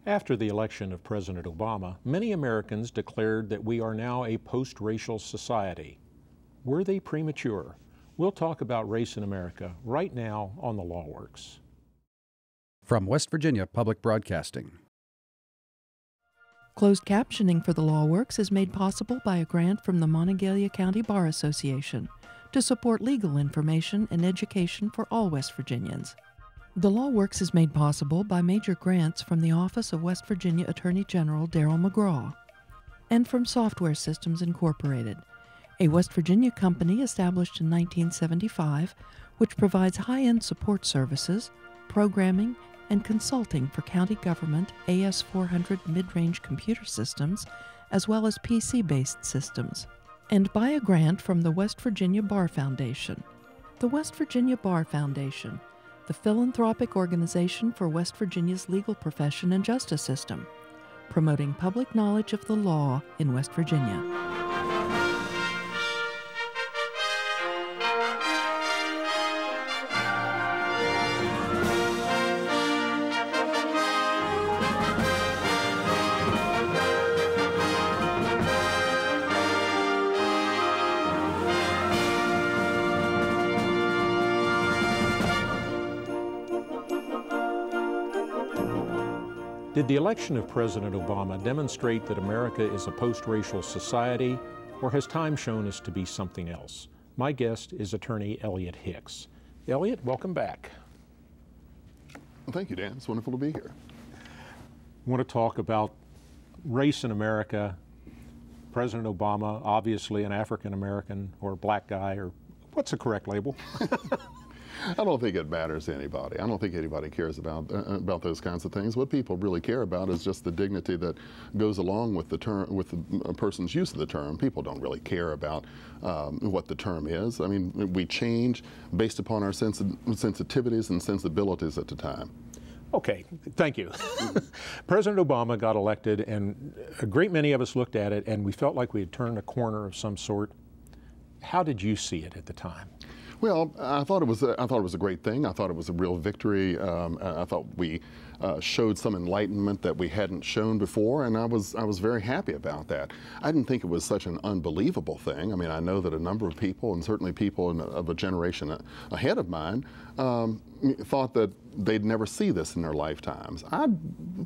After the election of President Obama, many Americans declared that we are now a post-racial society. Were they premature? We'll talk about race in America right now on The Law Works. From West Virginia Public Broadcasting. Closed captioning for The Law Works is made possible by a grant from the Monongalia County Bar Association to support legal information and education for all West Virginians. The Law Works is made possible by major grants from the Office of West Virginia Attorney General Darrell McGraw and from Software Systems Incorporated, a West Virginia company established in 1975 which provides high-end support services, programming, and consulting for county government AS400 mid-range computer systems as well as PC-based systems, and by a grant from the West Virginia Bar Foundation. The West Virginia Bar Foundation, the philanthropic organization for West Virginia's legal profession and justice system, promoting public knowledge of the law in West Virginia. Did the election of President Obama demonstrate that America is a post-racial society, or has time shown us to be something else? My guest is attorney Elliot Hicks. Elliot, welcome back. Well, thank you, Dan. It's wonderful to be here. I want to talk about race in America. President Obama, obviously an African-American or black guy, or what's the correct label? I don't think it matters to anybody. I don't think anybody cares about those kinds of things. What people really care about is just the dignity that goes along with the term, with a person's use of the term. People don't really care about what the term is. I mean, we change based upon our sensitivities and sensibilities at the time. Okay, thank you. President Obama got elected, and a great many of us looked at it, and we felt like we had turned a corner of some sort. How did you see it at the time? Well, I thought it was a great thing. I thought it was a real victory. I thought we showed some enlightenment that we hadn't shown before, and I was very happy about that. I didn't think it was such an unbelievable thing. I mean, I know that a number of people, and certainly people of a generation ahead of mine, thought that they'd never see this in their lifetimes. I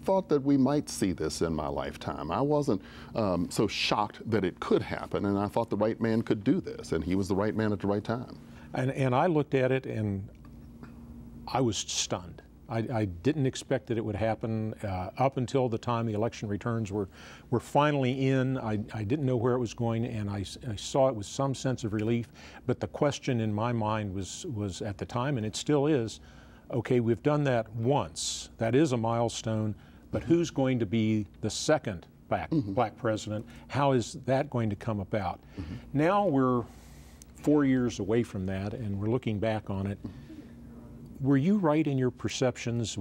thought that we might see this in my lifetime. I wasn't so shocked that it could happen, and I thought the right man could do this, and he was the right man at the right time. And I looked at it and I was stunned. I didn't expect that it would happen up until the time the election returns were finally in. I didn't know where it was going, and I saw it with some sense of relief. But the question in my mind was at the time, and it still is, okay, we've done that once. That is a milestone, but who's going to be the second black president? How is that going to come about? Now we're 4 years away from that, and we're looking back on it. Were you right in your perceptions?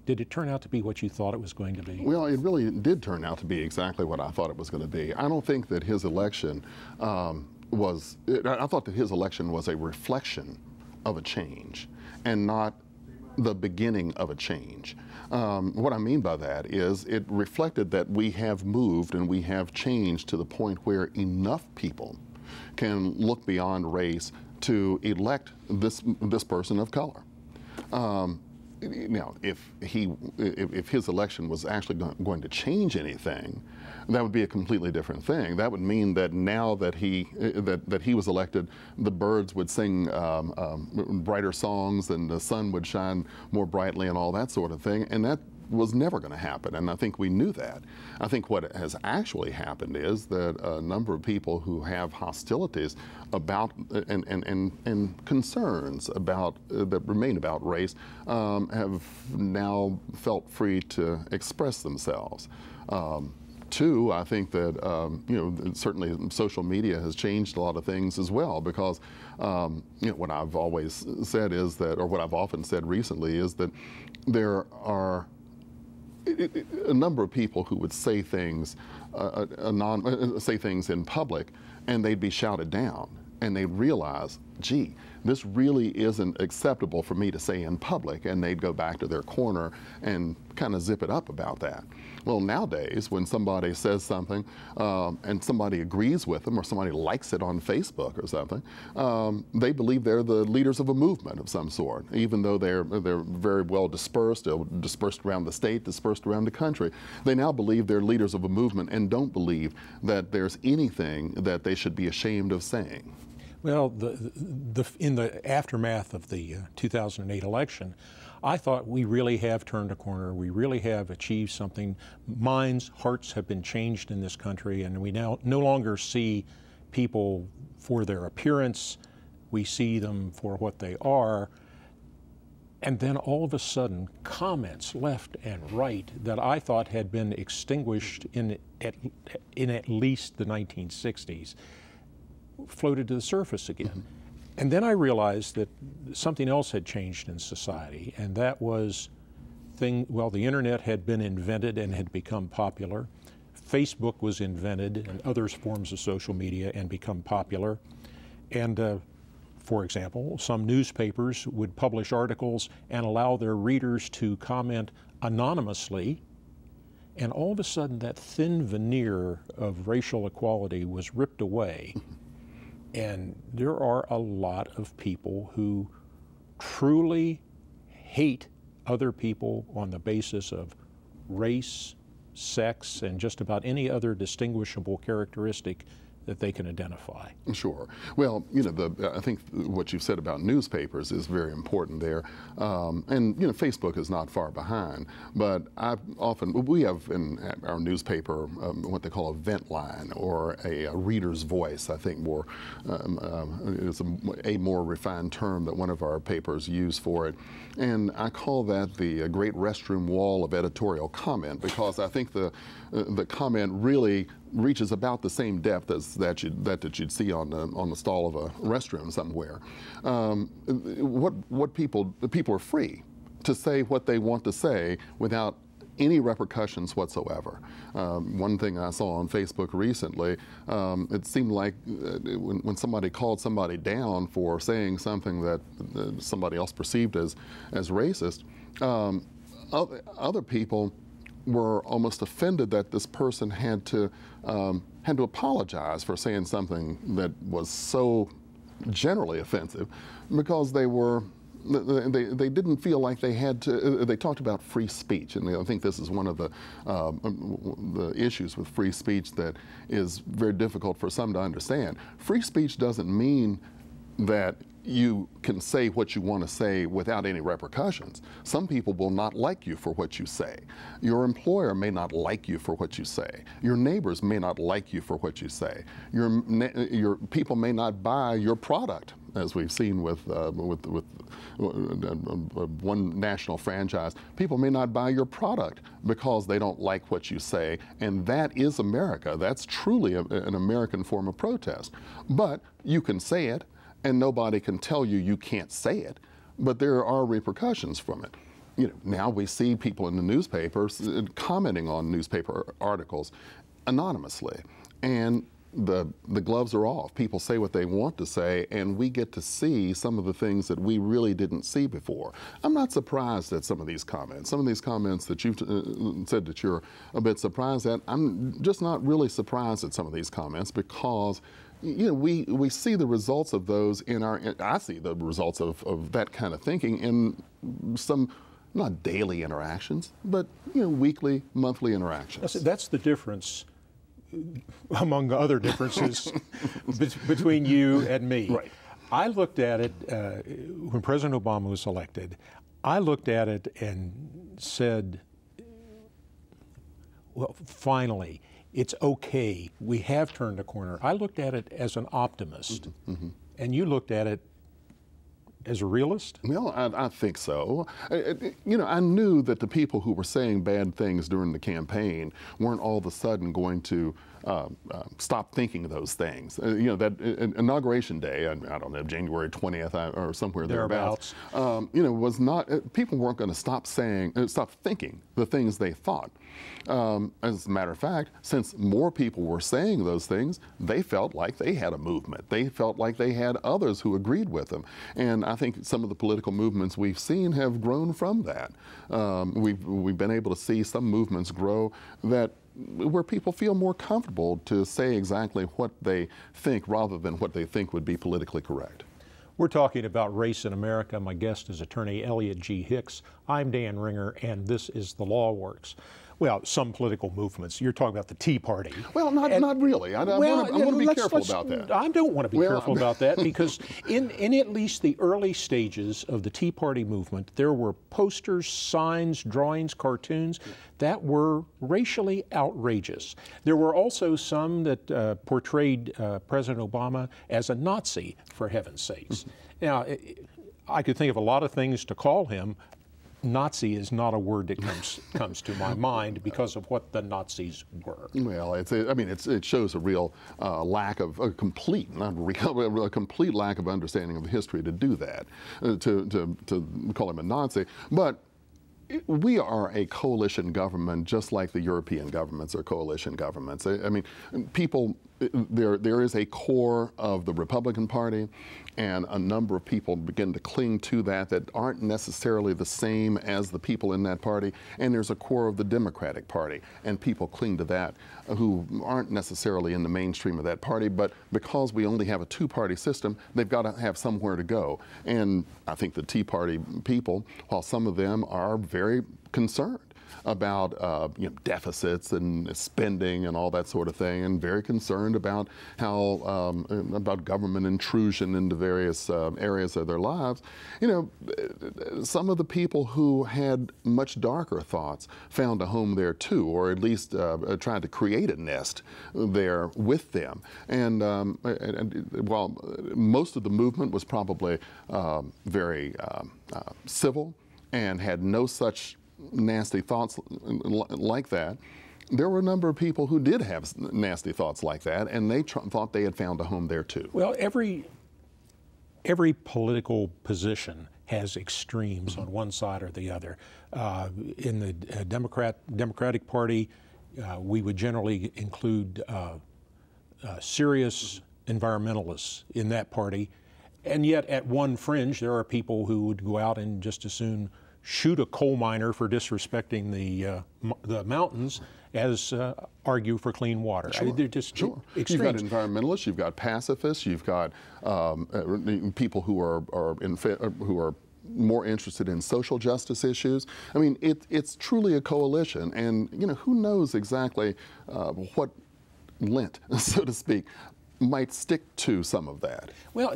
Did it turn out to be what you thought it was going to be? Well, it really did turn out to be exactly what I thought it was going to be. I don't think that his election I thought that his election was a reflection of a change and not the beginning of a change. What I mean by that is it reflected that we have moved and we have changed to the point where enough people can look beyond race to elect this person of color. Now, if his election was actually going to change anything, that would be a completely different thing. That would mean that now that he was elected, the birds would sing brighter songs and the sun would shine more brightly and all that sort of thing, and that was never going to happen, and I think we knew that. I think what has actually happened is that a number of people who have hostilities about and concerns about that remain about race have now felt free to express themselves. Two, I think that certainly social media has changed a lot of things as well, because what I've always said is that, or what I've often said recently, is that there are a number of people who would say things, say things in public, and they'd be shouted down, and they'd realize gee, this really isn't acceptable for me to say in public, and they'd go back to their corner and kind of zip it up about that. Well, nowadays, when somebody says something and somebody agrees with them or somebody likes it on Facebook or something, they believe they're the leaders of a movement of some sort, even though they're very well dispersed, dispersed around the state, dispersed around the country. They now believe they're leaders of a movement and don't believe that there's anything that they should be ashamed of saying. Well, in the aftermath of the 2008 election, I thought we really have turned a corner. We really have achieved something. Minds, hearts have been changed in this country, and we now no longer see people for their appearance. We see them for what they are. And then all of a sudden, comments left and right that I thought had been extinguished in at least the 1960s floated to the surface again. Mm-hmm. And then I realized that something else had changed in society, and that was the internet had been invented and had become popular. Facebook was invented and other forms of social media and become popular. And for example, some newspapers would publish articles and allow their readers to comment anonymously. And all of a sudden, that thin veneer of racial equality was ripped away. And there are a lot of people who truly hate other people on the basis of race, sex, and just about any other distinguishable characteristic that they can identify. Sure. Well, I think what you've said about newspapers is very important there. And, Facebook is not far behind. But we have in our newspaper what they call a vent line, or a reader's voice, I think more is a more refined term that one of our papers use for it. And I call that the great restroom wall of editorial comment, because I think the comment really reaches about the same depth as that you'd see on the stall of a restroom somewhere. People are free to say what they want to say without any repercussions whatsoever. One thing I saw on Facebook recently, it seemed like when somebody called somebody down for saying something that somebody else perceived as racist, other people were almost offended that this person had to apologize for saying something that was so generally offensive, because they didn't feel like they had to. They talked about free speech, and I think this is one of the issues with free speech that is very difficult for some to understand. Free speech doesn't mean that you can say what you want to say without any repercussions. Some people will not like you for what you say. Your employer may not like you for what you say. Your neighbors may not like you for what you say. Your people may not buy your product, as we've seen with one national franchise. People may not buy your product because they don't like what you say, and that is America. That's truly an American form of protest. But you can say it, and nobody can tell you can't say it, but there are repercussions from it. Now we see people in the newspapers commenting on newspaper articles anonymously, and the gloves are off. People say what they want to say, and we get to see some of the things that we really didn't see before. I'm not surprised at some of these comments. Some of these comments that you've said that you're a bit surprised at, I'm just not really surprised at some of these comments, because we see the results of those I see the results of that kind of thinking in some, not daily interactions, but weekly, monthly interactions. That's the difference, among other differences, between you and me. Right. I looked at it when President Obama was elected. I looked at it and said, well, finally, it's okay. We have turned a corner. I looked at it as an optimist, and you looked at it as a realist? Well, I think so. You know, I knew that the people who were saying bad things during the campaign weren't all of a sudden going to stop thinking those things. You know, that inauguration day, I don't know, January 20th or somewhere thereabouts, you know, was not, people weren't going to stop thinking the things they thought. As a matter of fact, since more people were saying those things, they felt like they had a movement. They felt like they had others who agreed with them. And I think some of the political movements we've seen have grown from that. We've been able to see some movements grow where people feel more comfortable to say exactly what they think rather than what they think would be politically correct. We're talking about race in America. My guest is attorney Elliot G. Hicks. I'm Dan Ringer, and this is The Law Works. Well, some political movements. You're talking about the Tea Party. Well, not really. I want to be careful about that. I don't want to be careful about that because in at least the early stages of the Tea Party movement, there were posters, signs, drawings, cartoons that were racially outrageous. There were also some that portrayed President Obama as a Nazi, for heaven's sakes. Now, I could think of a lot of things to call him. Nazi is not a word that comes to my mind because of what the Nazis were. Well, it shows a real lack of a complete lack of understanding of the history to do that, to call him a Nazi. But we are a coalition government, just like the European governments are coalition governments. I mean, there is a core of the Republican Party, and a number of people begin to cling to that aren't necessarily the same as the people in that party. And there's a core of the Democratic Party, and people cling to that who aren't necessarily in the mainstream of that party. But because we only have a two-party system, they've got to have somewhere to go. And I think the Tea Party people, while some of them are very concerned about deficits and spending and all that sort of thing, and very concerned about how about government intrusion into various areas of their lives. You know, some of the people who had much darker thoughts found a home there too, or at least tried to create a nest there with them. And while most of the movement was probably very civil and had no such nasty thoughts like that, there were a number of people who did have nasty thoughts like that, and they thought they had found a home there too. Well, every political position has extremes on one side or the other. In the Democratic Party, we would generally include serious environmentalists in that party, and yet at one fringe there are people who would go out and just as soon shoot a coal miner for disrespecting the mountains as argue for clean water. Sure. They're just extremes. You've got environmentalists, you've got pacifists, you've got people who are more interested in social justice issues. I mean, it's truly a coalition, and you know, who knows exactly what lint, so to speak, might stick to some of that. Well,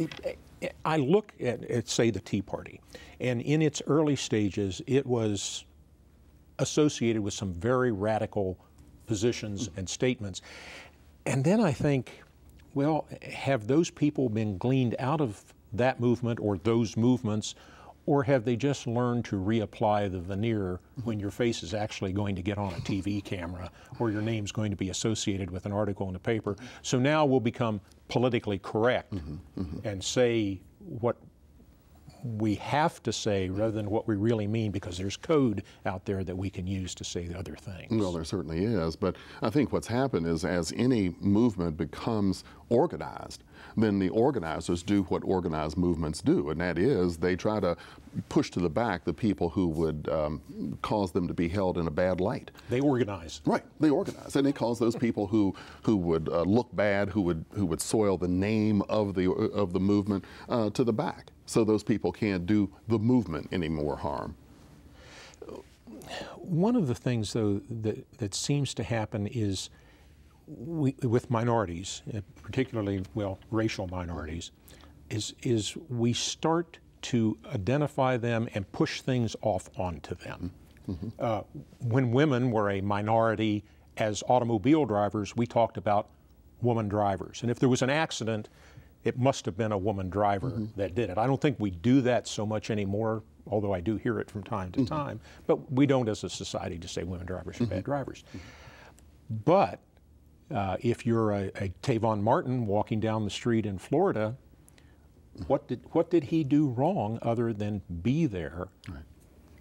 I look at, say, the Tea Party, and in its early stages, it was associated with some very radical positions and statements. And then I think, well, have those people been gleaned out of that movement or those movements, or have they just learned to reapply the veneer when your face is actually going to get on a TV camera or your name's going to be associated with an article in the paper? So now we'll become politically correct and say what we have to say rather than what we really mean, because there's code out there that we can use to say the other things. Well, there certainly is, but I think what's happened is as any movement becomes organized, then the organizers do what organized movements do, and that is they try to push to the back the people who would cause them to be held in a bad light. They organize. Right, they organize, and they cause those people who would look bad, who would soil the name of the movement to the back, so those people can't do the movement any more harm. One of the things, though, that seems to happen is with minorities, particularly, well, racial minorities, is we start to identify them and push things off onto them. When women were a minority as automobile drivers, we talked about woman drivers. And if there was an accident, it must have been a woman driver that did it. I don't think we do that so much anymore, although I do hear it from time to time. But we don't as a society just say women drivers are bad drivers. But if you're a Tavon Martin walking down the street in Florida, what did he do wrong other than be there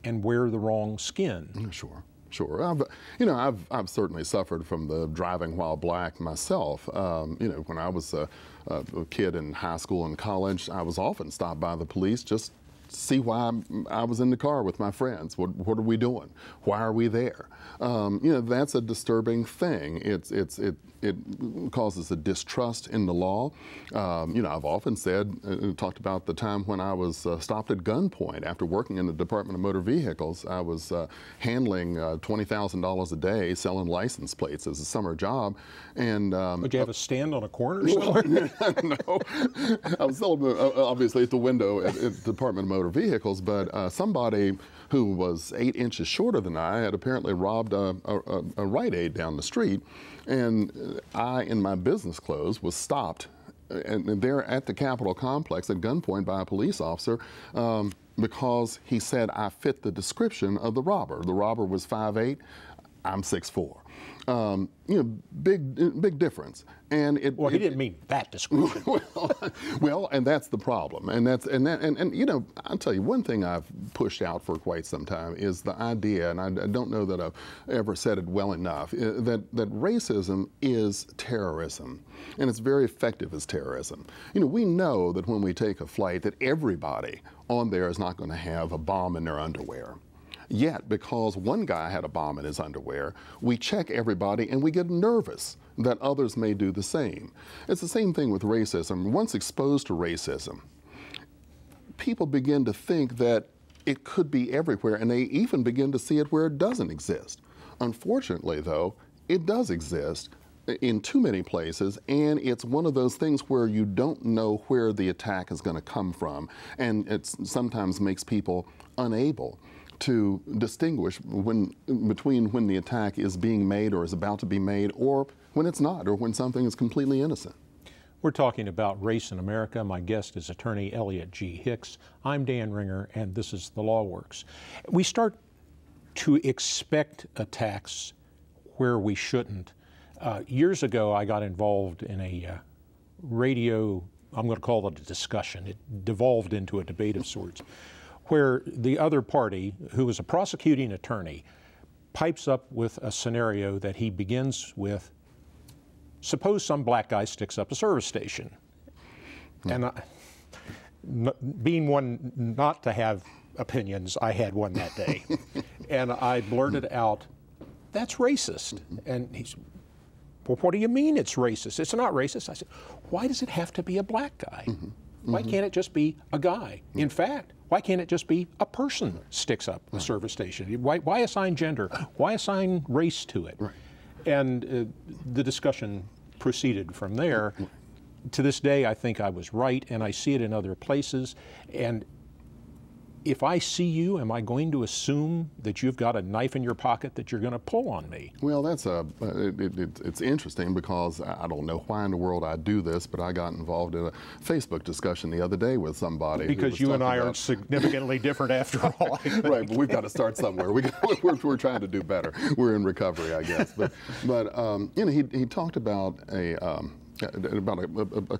and wear the wrong skin? Sure. I've certainly suffered from the driving while black myself. When I was a kid in high school and college, I was often stopped by the police just to see why I was in the car with my friends. What are we doing? Why are we there? That's a disturbing thing. It causes a distrust in the law. I've often talked about the time when I was stopped at gunpoint after working in the Department of Motor Vehicles. I was handling $20,000 a day selling license plates as a summer job. And would you have a stand on a corner somewhere? No, I was selling obviously at the window at the Department of Motor Vehicles, but somebody who was 8 inches shorter than I had apparently robbed a Rite Aid down the street. And I, in my business clothes, was stopped and there at the Capitol complex at gunpoint by a police officer because he said I fit the description of the robber. The robber was 5'8", I'm 6'4". Big difference. And he didn't mean that description. well, and that's the problem. And I'll tell you, one thing I've pushed out for quite some time is the idea, and I don't know that I've ever said it well enough, that racism is terrorism, and it's very effective as terrorism. We know that when we take a flight, that everybody on there is not going to have a bomb in their underwear. Yet, because one guy had a bomb in his underwear, we check everybody and we get nervous that others may do the same. It's the same thing with racism. Once exposed to racism, people begin to think that it could be everywhere, and they even begin to see it where it doesn't exist. Unfortunately, though, it does exist in too many places, and it's one of those things where you don't know where the attack is going to come from, and it sometimes makes people unable to distinguish between when the attack is being made or is about to be made, or when it's not, or when something is completely innocent. We're talking about race in America. My guest is attorney Elliot G. Hicks. I'm Dan Ringer, and this is The Law Works. We start to expect attacks where we shouldn't. Years ago, I got involved in a radio, I'm going to call it a discussion. It devolved into a debate of sorts, where the other party, who was a prosecuting attorney, pipes up with a scenario that he begins with, suppose some black guy sticks up a service station. And being one not to have opinions, I had one that day. And I blurted out, that's racist. And he said, well, what do you mean it's racist? It's not racist. I said, why does it have to be a black guy? Why can't it just be a guy? In fact, why can't it just be a person sticks up a service station? Why assign gender? Why assign race to it? And the discussion proceeded from there. To this day, I think I was right, and I see it in other places. And if I see you, am I going to assume that you've got a knife in your pocket that you're going to pull on me? Well, that's it's interesting because I don't know why in the world I do this, but I got involved in a Facebook discussion the other day with somebody. Because you and I are significantly different after all. Right, but we've got to start somewhere. We're trying to do better. We're in recovery, I guess. But he talked about a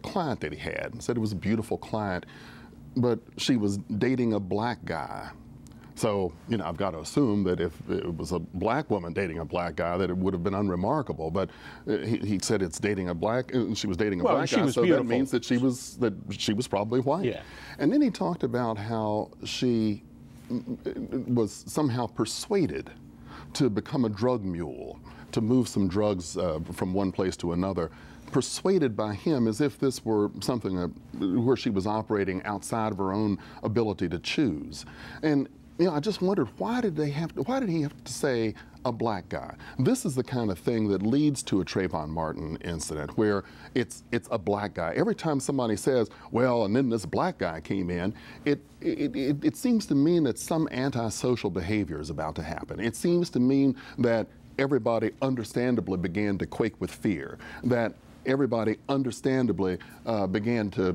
client that he had and said it was a beautiful client, but she was dating a black guy. So, I've got to assume that if it was a black woman dating a black guy, that it would have been unremarkable. But he said she was dating a black guy, so beautiful. That means that she was probably white. Yeah. And then he talked about how she was somehow persuaded to become a drug mule, to move some drugs from one place to another, persuaded by him as if this were something where she was operating outside of her own ability to choose. And I just wondered, why did he have to say a black guy? This is the kind of thing that leads to a Trayvon Martin incident where it's a black guy. Every time somebody says, well, and then this black guy came in, it seems to mean that some antisocial behavior is about to happen. It seems to mean that everybody understandably began to quake with fear, that everybody understandably began to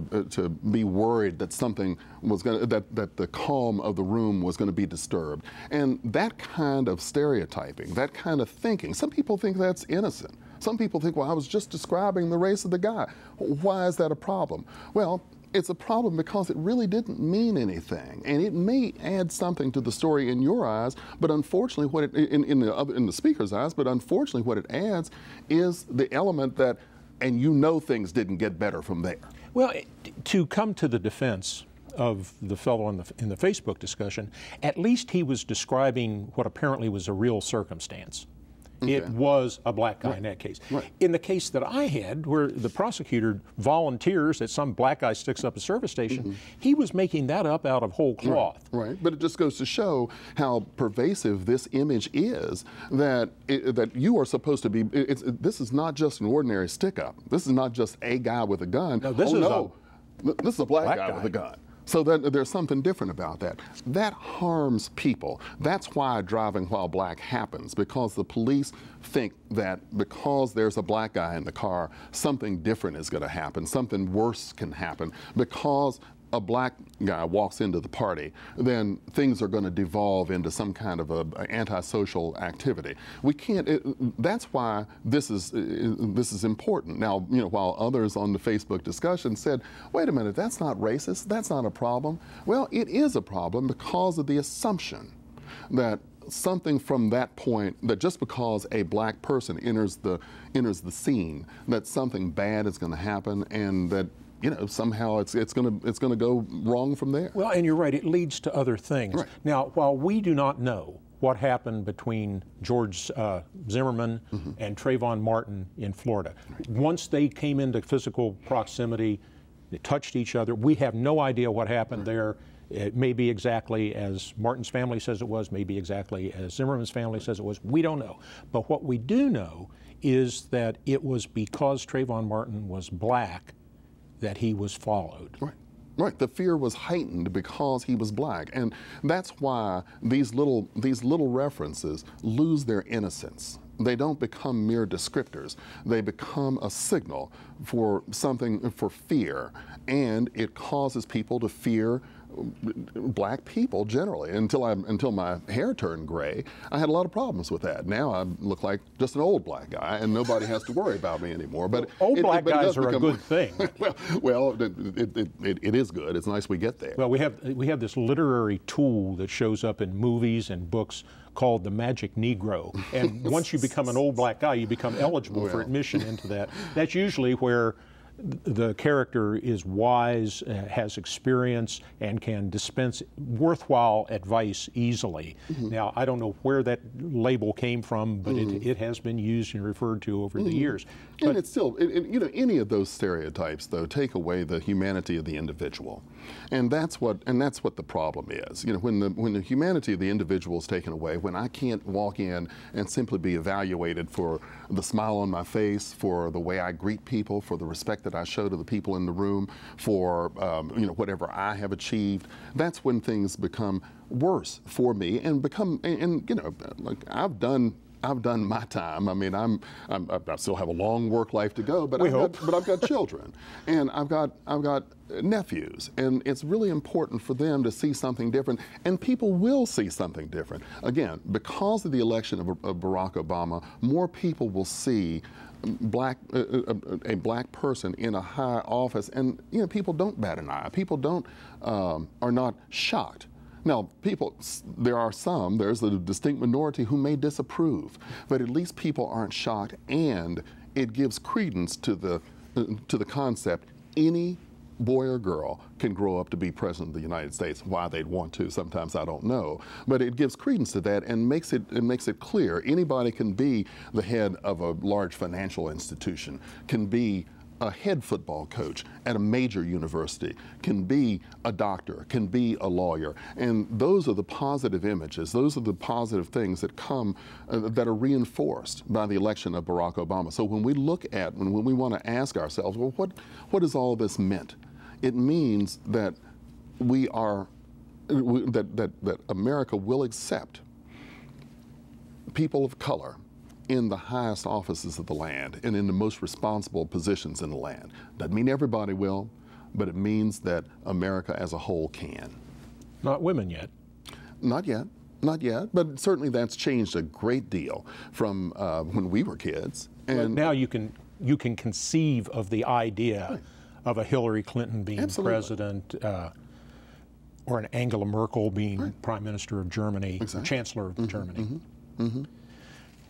be worried that something was going to, that the calm of the room was going to be disturbed. And that kind of stereotyping, that kind of thinking, some people think that's innocent. Some people think, well, I was just describing the race of the guy. Why is that a problem? Well, it's a problem because it really didn't mean anything, and it may add something to the story in your eyes, but unfortunately, what it, in the speaker's eyes, but unfortunately, what it adds is the element that, and you know, things didn't get better from there. Well, to come to the defense of the fellow in the Facebook discussion, at least he was describing what apparently was a real circumstance. Okay. It was a black guy in that case. Right. In the case that I had, where the prosecutor volunteers that some black guy sticks up a service station, he was making that up out of whole cloth. Right. But it just goes to show how pervasive this image is, that that you are supposed to be. This is not just an ordinary stick-up. This is not just a guy with a gun. No, this is a black guy with a gun. So there's something different about that. That harms people. That's why driving while black happens, because the police think that because there's a black guy in the car, something different is going to happen, something worse can happen. Because a black guy walks into the party, then things are going to devolve into some kind of a antisocial activity. We can't. That's why this is important. Now, you know, while others on the Facebook discussion said, "Wait a minute, that's not racist. That's not a problem." Well, it is a problem because of the assumption that something from that point, that just because a black person enters the scene, that something bad is going to happen, and that, you know, somehow it's gonna go wrong from there. Well, and you're right, it leads to other things. Right. Now, while we do not know what happened between George Zimmerman and Trayvon Martin in Florida, once they came into physical proximity, they touched each other, we have no idea what happened there. It may be exactly as Martin's family says it was, maybe exactly as Zimmerman's family says it was. We don't know. But what we do know is that it was because Trayvon Martin was black that he was followed. Right. Right. The fear was heightened because he was black, and that's why these little references lose their innocence. They don't become mere descriptors. They become a signal for something, for fear, and it causes people to fear black people generally. Until my hair turned gray, I had a lot of problems with that. Now I look like just an old black guy, and nobody has to worry about me anymore. But old black guys are a good thing. well, it is good. It's nice we get there. Well, we have this literary tool that shows up in movies and books called the Magic Negro, and once you become an old black guy, you become eligible for admission into that. That's usually where the character is wise, has experience, and can dispense worthwhile advice easily. Now, I don't know where that label came from, but it has been used and referred to over the years. And it's still, you know, any of those stereotypes, though, take away the humanity of the individual, and that's what the problem is. You know, when the humanity of the individual is taken away, when I can't walk in and simply be evaluated for the smile on my face, for the way I greet people, for the respect that I show to the people in the room, for you know, whatever I have achieved, that's when things become worse for me and become, and you know, like I've done my time. I mean, I still have a long work life to go, but I've got children, and I've got nephews, and it's really important for them to see something different, and people will see something different. Again, because of the election of Barack Obama, more people will see a black person in a high office, and you know, people don't bat an eye. People don't are not shocked. Now, there's a distinct minority who may disapprove, but at least people aren't shocked, and it gives credence to the concept any boy or girl can grow up to be president of the United States. Why they'd want to, sometimes I don't know, but it gives credence to that and makes it clear anybody can be the head of a large financial institution, can be a head football coach at a major university, can be a doctor, can be a lawyer. And those are the positive images, those are the positive things that come, that are reinforced by the election of Barack Obama. So when we look at, when we want to ask ourselves, well, what has all this meant? It means that that America will accept people of color in the highest offices of the land and in the most responsible positions in the land. Doesn't mean everybody will, but it means that America as a whole can. Not women yet. Not yet. Not yet, but certainly that's changed a great deal from when we were kids. And but now you can conceive of the idea right. of a Hillary Clinton being Absolutely. president, or an Angela Merkel being right. prime minister of Germany, exactly. chancellor of Germany. Mm-hmm. Mm-hmm.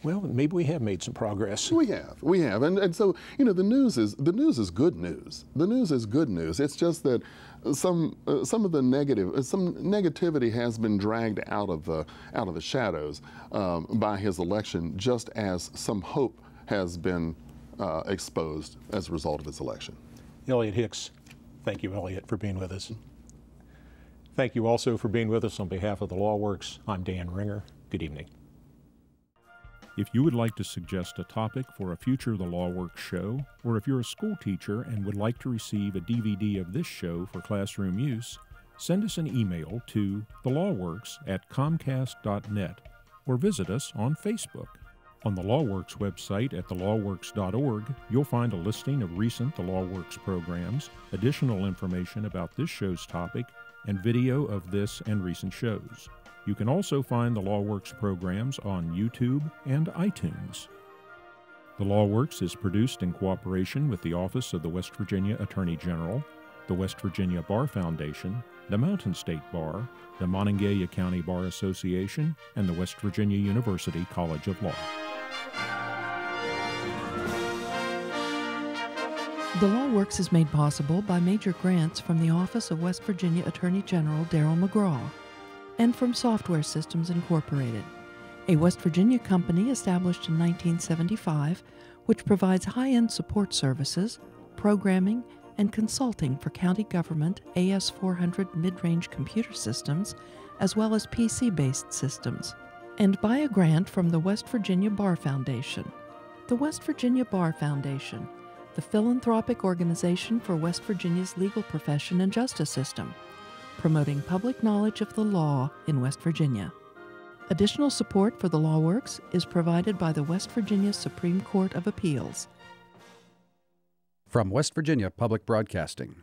Well, maybe we have made some progress. We have, and so the news is good news. The news is good news. It's just that some of the negativity has been dragged out of the shadows by his election, just as some hope has been exposed as a result of his election. Elliot Hicks, thank you, Elliot, for being with us. Thank you also for being with us on behalf of the Law Works. I'm Dan Ringer. Good evening. If you would like to suggest a topic for a future The Law Works show, or if you're a school teacher and would like to receive a DVD of this show for classroom use, send us an email to thelawworks@comcast.net or visit us on Facebook. On the Law Works website at thelawworks.org, you'll find a listing of recent The Law Works programs, additional information about this show's topic, and video of this and recent shows. You can also find the Law Works programs on YouTube and iTunes. The Law Works is produced in cooperation with the Office of the West Virginia Attorney General, the West Virginia Bar Foundation, the Mountain State Bar, the Monongalia County Bar Association, and the West Virginia University College of Law. The Law Works is made possible by major grants from the Office of West Virginia Attorney General Darrell McGraw and from Software Systems Incorporated, a West Virginia company established in 1975 which provides high-end support services, programming, and consulting for county government AS400 mid-range computer systems as well as PC-based systems, and by a grant from the West Virginia Bar Foundation. The West Virginia Bar Foundation, the philanthropic organization for West Virginia's legal profession and justice system, promoting public knowledge of the law in West Virginia. Additional support for the Law Works is provided by the West Virginia Supreme Court of Appeals. From West Virginia Public Broadcasting.